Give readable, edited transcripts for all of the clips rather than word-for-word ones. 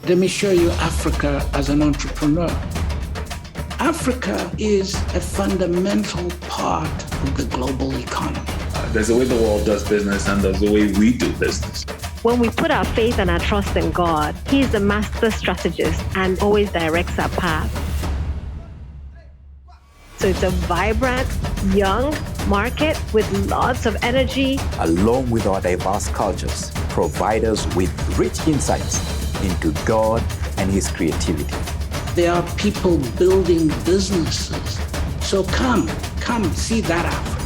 Let me show you Africa as an entrepreneur. Africa is a fundamental part of the global economy. There's a way the world does business and there's a way we do business. When we put our faith and our trust in God, He's the master strategist and always directs our path. So it's a vibrant, young market with lots of energy. Along with our diverse cultures, provide us with rich insights into God and His creativity. There are people building businesses. So come see that Africa.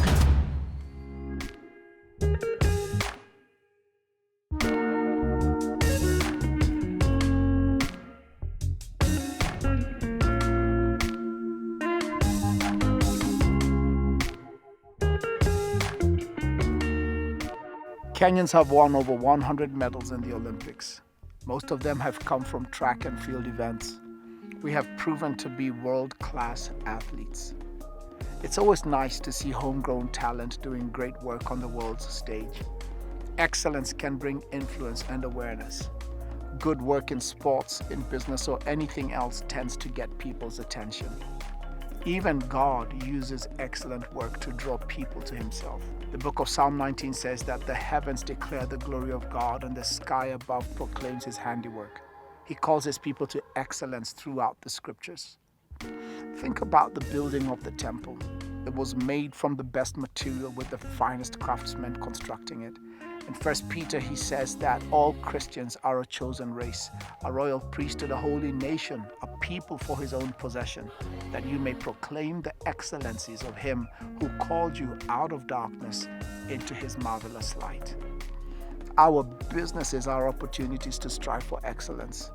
Kenyans have won over 100 medals in the Olympics. Most of them have come from track and field events. We have proven to be world-class athletes. It's always nice to see homegrown talent doing great work on the world's stage. Excellence can bring influence and awareness. Good work in sports, in business, or anything else tends to get people's attention. Even God uses excellent work to draw people to Himself. The book of Psalm 19 says that the heavens declare the glory of God and the sky above proclaims His handiwork. He calls His people to excellence throughout the scriptures. Think about the building of the temple. It was made from the best material with the finest craftsmen constructing it. In 1 Peter, he says that all Christians are a chosen race, a royal priesthood, a holy nation, a people for His own possession, that you may proclaim the excellencies of Him who called you out of darkness into His marvelous light. Our businesses are opportunities to strive for excellence.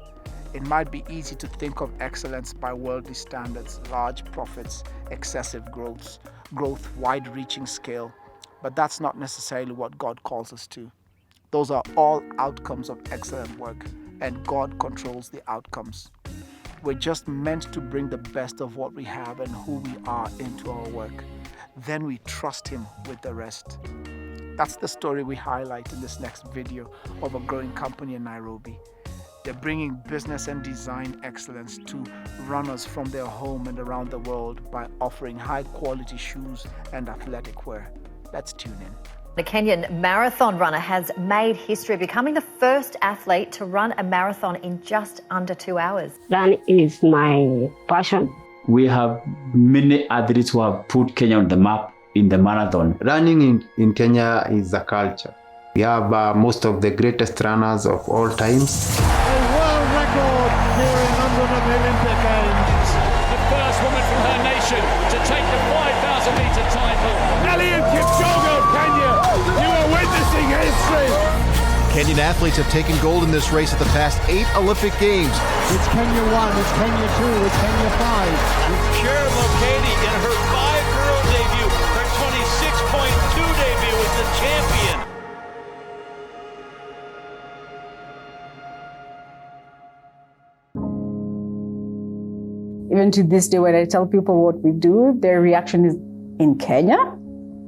It might be easy to think of excellence by worldly standards, large profits, excessive growth, wide-reaching scale, but that's not necessarily what God calls us to. Those are all outcomes of excellent work, and God controls the outcomes. We're just meant to bring the best of what we have and who we are into our work. Then we trust Him with the rest. That's the story we highlight in this next video of a growing company in Nairobi. They're bringing business and design excellence to runners from their home and around the world by offering high-quality shoes and athletic wear. Let's tune in. The Kenyan marathon runner has made history, becoming the first athlete to run a marathon in just under 2 hours. Running is my passion. We have many athletes who have put Kenya on the map in the marathon. Running in Kenya is a culture. We have most of the greatest runners of all times. A world record here in London at the Olympic Games. The first woman from her nation to take the 5,000-metre title. Eliud Kipchoge of Kenya, you are witnessing history. Kenyan athletes have taken gold in this race at the past 8 Olympic Games. It's Kenya 1, it's Kenya 2, it's Kenya 5. Kira Lokedi in her 5-girl debut, her 26.2 debut as the champion. Even to this day, when I tell people what we do, their reaction is, in Kenya?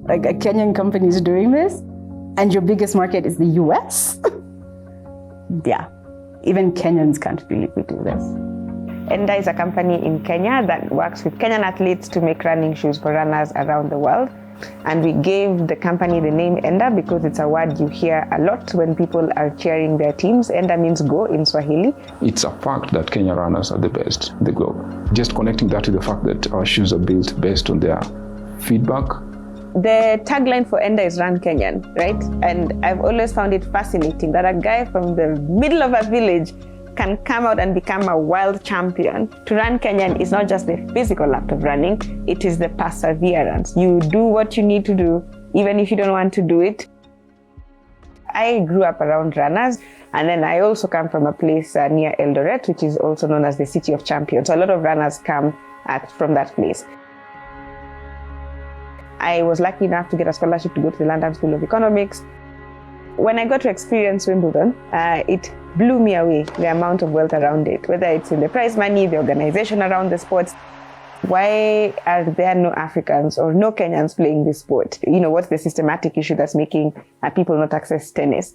Like a Kenyan company is doing this? And your biggest market is the US? Yeah, even Kenyans can't believe we do this. Enda is a company in Kenya that works with Kenyan athletes to make running shoes for runners around the world. And we gave the company the name Enda because it's a word you hear a lot when people are cheering their teams. Enda means go in Swahili. It's a fact that Kenya runners are the best in the globe. Just connecting that to the fact that our shoes are built based on their feedback. The tagline for Enda is Run Kenyan, right? And I've always found it fascinating that a guy from the middle of a village can come out and become a world champion. To run Kenyan is not just the physical act of running, it is the perseverance. You do what you need to do, even if you don't want to do it. I grew up around runners, and then I also come from a place near Eldoret, which is also known as the City of Champions. So a lot of runners come from that place. I was lucky enough to get a scholarship to go to the London School of Economics. When I got to experience Wimbledon, it blew me away, the amount of wealth around it, whether it's in the prize money, the organization around the sports. Why are there no Africans or no Kenyans playing this sport? You know, what's the systematic issue that's making people not access tennis?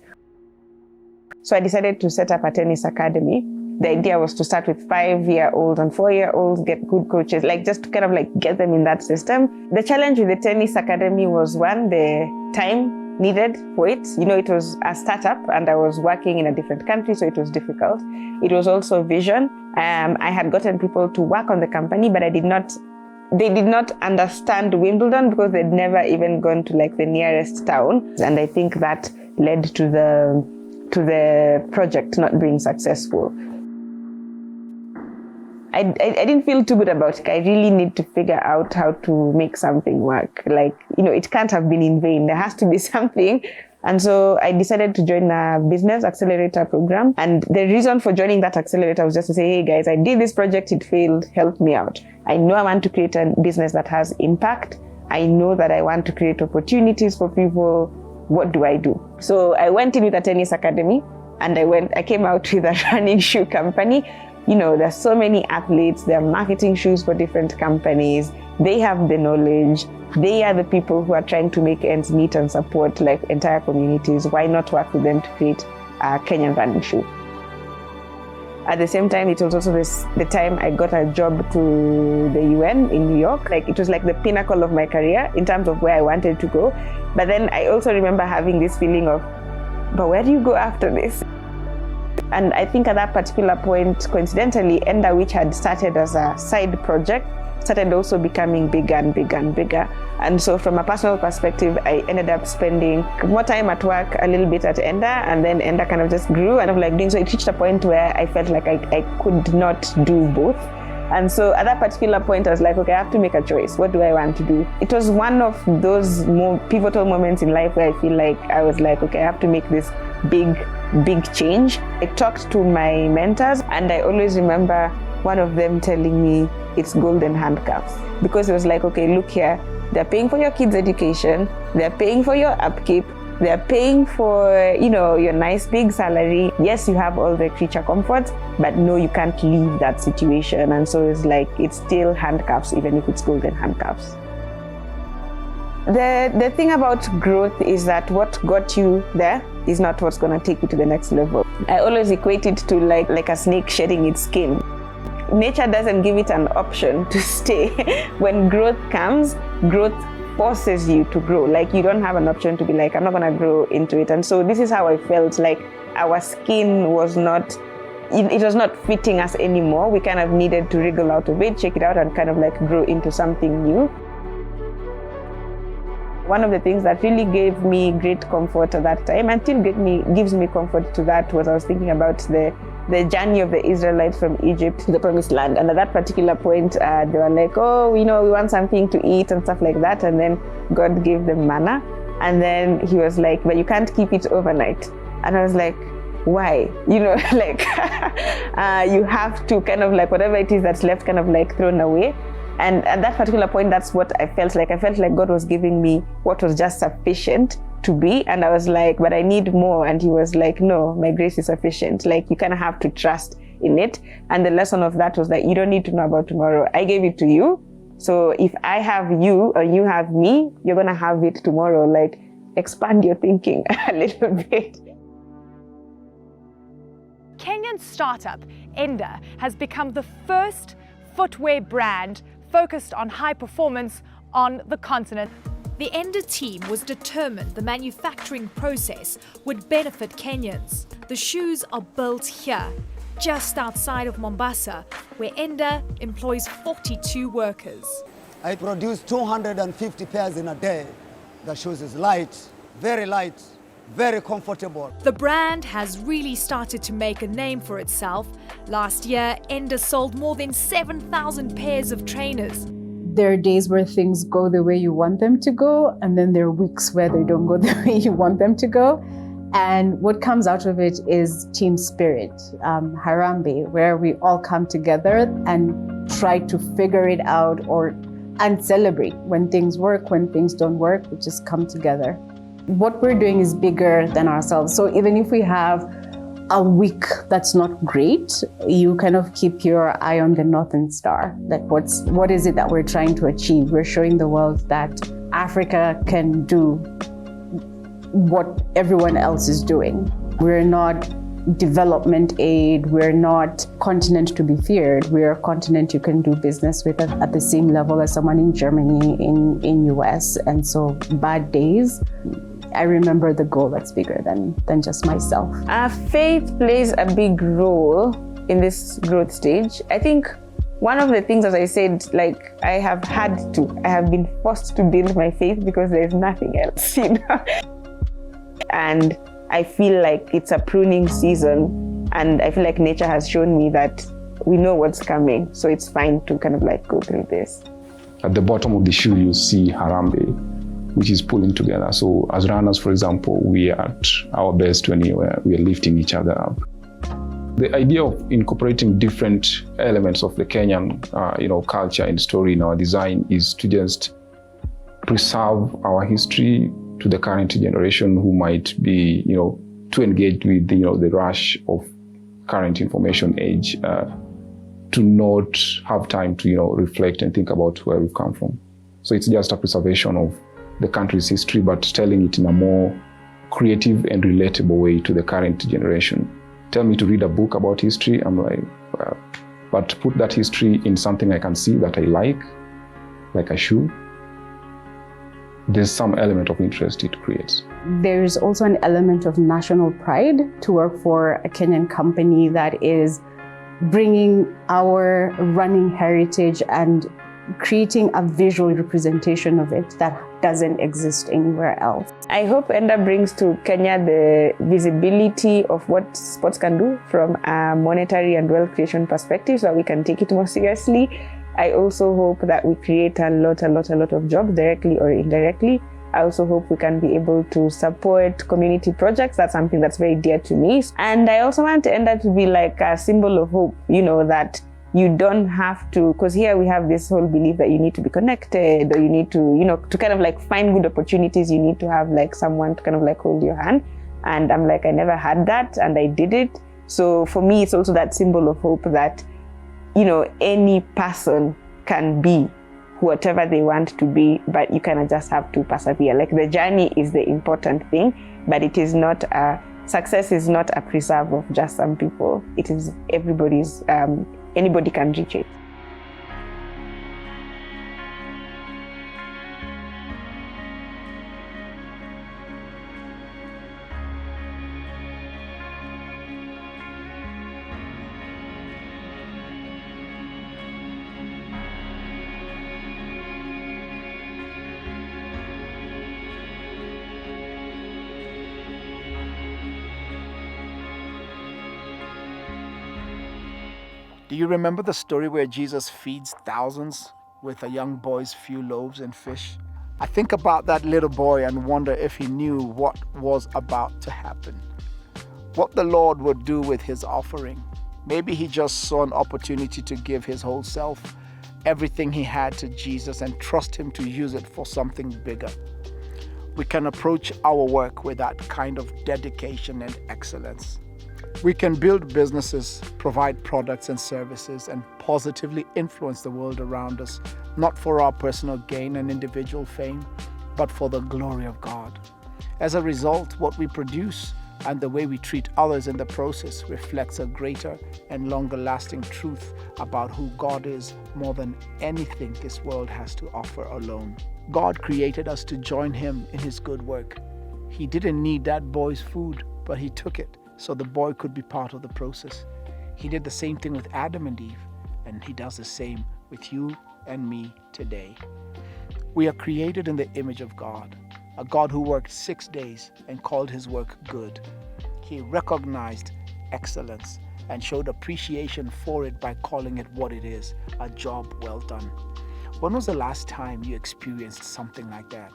So I decided to set up a tennis academy The idea was to start with 5-year-olds and 4-year-olds, get good coaches, like just to kind of like get them in that system. The challenge with the tennis academy was one, the time needed for it. You know, it was a startup and I was working in a different country, so it was difficult. It was also vision. I had gotten people to work on the company, but they did not understand Wimbledon because they'd never even gone to like the nearest town. And I think that led to the project not being successful. I didn't feel too good about it. I really need to figure out how to make something work. Like, you know, it can't have been in vain. There has to be something. And so I decided to join a business accelerator program. And the reason for joining that accelerator was just to say, hey guys, I did this project, it failed, help me out. I know I want to create a business that has impact. I know that I want to create opportunities for people. What do I do? So I went in with a tennis academy and I came out with a running shoe company. You know, there's so many athletes, they're marketing shoes for different companies. They have the knowledge. They are the people who are trying to make ends meet and support like entire communities. Why not work with them to create a Kenyan running shoe? At the same time, it was also the time I got a job to the UN in New York. Like, it was like the pinnacle of my career in terms of where I wanted to go. But then I also remember having this feeling of, but where do you go after this? And I think at that particular point, coincidentally, Enda, which had started as a side project, started also becoming bigger and bigger and bigger. And so from a personal perspective, I ended up spending more time at work, a little bit at Enda, and then Enda kind of just grew and like doing so. It reached a point where I felt like I could not do both. And so at that particular point, I was like, okay, I have to make a choice. What do I want to do? It was one of those more pivotal moments in life where I feel like I was like, okay, I have to make this big change. I talked to my mentors and I always remember one of them telling me it's golden handcuffs, because it was like, okay, look here, they're paying for your kids' education, they're paying for your upkeep, they're paying for, you know, your nice big salary. Yes, you have all the creature comforts, but no, you can't leave that situation. And so it's like, it's still handcuffs, even if it's golden handcuffs. The thing about growth is that what got you there is not what's going to take you to the next level. I always equate it to like a snake shedding its skin. Nature doesn't give it an option to stay. When growth comes, growth forces you to grow. Like, you don't have an option to be like, I'm not going to grow into it. And so this is how I felt like our skin was not, it was not fitting us anymore. We kind of needed to wriggle out of it, check it out, and kind of like grow into something new. One of the things that really gave me great comfort at that time, and still gives me comfort to that, was I was thinking about the journey of the Israelites from Egypt to the Promised Land. And at that particular point, they were like, oh, you know, we want something to eat and stuff like that. And then God gave them manna. And then he was like, but you can't keep it overnight. And I was like, why? You know, like, you have to kind of like, whatever it is that's left, kind of like thrown away. And at that particular point, that's what I felt like. I felt like God was giving me what was just sufficient to be. And I was like, but I need more. And he was like, no, my grace is sufficient. Like, you kind of have to trust in it. And the lesson of that was that you don't need to know about tomorrow. I gave it to you. So if I have you or you have me, you're going to have it tomorrow. Like, expand your thinking a little bit. Kenyan startup Enda has become the first footwear brand focused on high performance on the continent. The Enda team was determined the manufacturing process would benefit Kenyans. The shoes are built here, just outside of Mombasa, where Enda employs 42 workers. I produce 250 pairs in a day. The shoes is light, very comfortable. The brand has really started to make a name for itself. Last year, Enda sold more than 7,000 pairs of trainers. There are days where things go the way you want them to go, and then there are weeks where they don't go the way you want them to go. And what comes out of it is team spirit, Harambe, where we all come together and try to figure it out and celebrate. When things work, when things don't work, we just come together. What we're doing is bigger than ourselves. So even if we have a week that's not great, you kind of keep your eye on the Northern Star. Like, what is it that we're trying to achieve? We're showing the world that Africa can do what everyone else is doing. We're not development aid. We're not continent to be feared. We're a continent you can do business with at the same level as someone in Germany, in US. And so bad days, I remember the goal that's bigger than just myself. Faith plays a big role in this growth stage. I think one of the things, as I said, like I have been forced to build my faith because there's nothing else, you know. And I feel like it's a pruning season, and I feel like nature has shown me that we know what's coming, so it's fine to kind of like go through this. At the bottom of the shoe, you see Harambe, which is pulling together. So as runners, for example, we are at our best when we are lifting each other up. The idea of incorporating different elements of the Kenyan, culture and story in our design is to just preserve our history to the current generation who might be, too engaged with the rush of current information age, to not have time to, reflect and think about where we've come from. So it's just a preservation of the country's history, but telling it in a more creative and relatable way to the current generation. Tell me to read a book about history, I'm like, well, but put that history in something I can see that I like a shoe. There's some element of interest it creates. There's also an element of national pride to work for a Kenyan company that is bringing our running heritage and creating a visual representation of it that doesn't exist anywhere else. I hope Enda brings to Kenya the visibility of what sports can do from a monetary and wealth creation perspective, so that we can take it more seriously. I also hope that we create a lot of jobs, directly or indirectly. I also hope we can be able to support community projects. That's something that's very dear to me. And I also want Enda to be like a symbol of hope, that you don't have to, because here we have this whole belief that you need to be connected, or you need to, to kind of like find good opportunities, you need to have like someone to kind of like hold your hand. And I'm like, I never had that, and I did it. So for me, it's also that symbol of hope that, any person can be whatever they want to be, but you kind of just have to persevere. Like the journey is the important thing, but it is not success is not a preserve of just some people. It is everybody's, anybody can reach it. Do you remember the story where Jesus feeds thousands with a young boy's few loaves and fish? I think about that little boy and wonder if he knew what was about to happen, what the Lord would do with his offering. Maybe he just saw an opportunity to give his whole self, everything he had, to Jesus and trust him to use it for something bigger. We can approach our work with that kind of dedication and excellence. We can build businesses, provide products and services, and positively influence the world around us, not for our personal gain and individual fame, but for the glory of God. As a result, what we produce and the way we treat others in the process reflects a greater and longer-lasting truth about who God is, more than anything this world has to offer alone. God created us to join Him in His good work. He didn't need that boy's food, but He took it so the boy could be part of the process. He did the same thing with Adam and Eve, and He does the same with you and me today. We are created in the image of God, a God who worked 6 days and called His work good. He recognized excellence and showed appreciation for it by calling it what it is, a job well done. When was the last time you experienced something like that?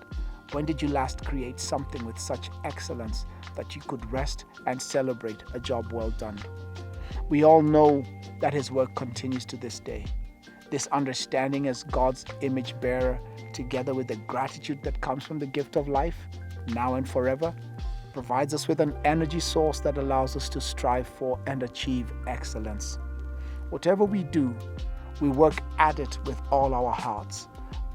When did you last create something with such excellence that you could rest and celebrate a job well done? We all know that His work continues to this day. This understanding as God's image bearer, together with the gratitude that comes from the gift of life, now and forever, provides us with an energy source that allows us to strive for and achieve excellence. Whatever we do, we work at it with all our hearts,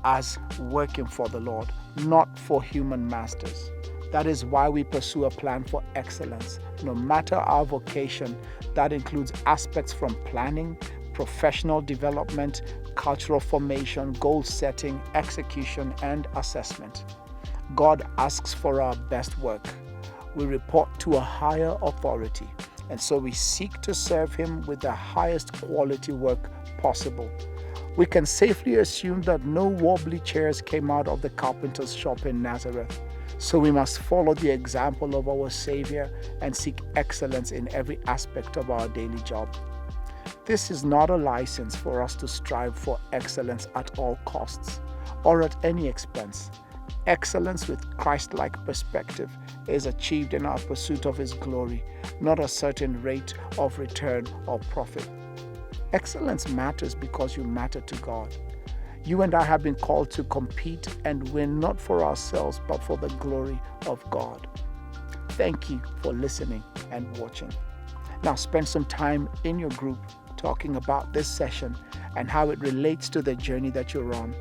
as working for the Lord, not for human masters. That is why we pursue a plan for excellence. No matter our vocation, that includes aspects from planning, professional development, cultural formation, goal setting, execution, and assessment. God asks for our best work. We report to a higher authority, and so we seek to serve Him with the highest quality work possible. We can safely assume that no wobbly chairs came out of the carpenter's shop in Nazareth. So we must follow the example of our Savior and seek excellence in every aspect of our daily job. This is not a license for us to strive for excellence at all costs or at any expense. Excellence with Christ-like perspective is achieved in our pursuit of His glory, not a certain rate of return or profit. Excellence matters because you matter to God. You and I have been called to compete and win not for ourselves but for the glory of God. Thank you for listening and watching. Now spend some time in your group talking about this session and how it relates to the journey that you're on.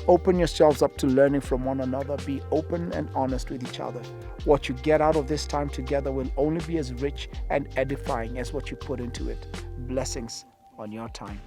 Open yourselves up to learning from one another. Be open and honest with each other. What you get out of this time together will only be as rich and edifying as what you put into it. Blessings on your time.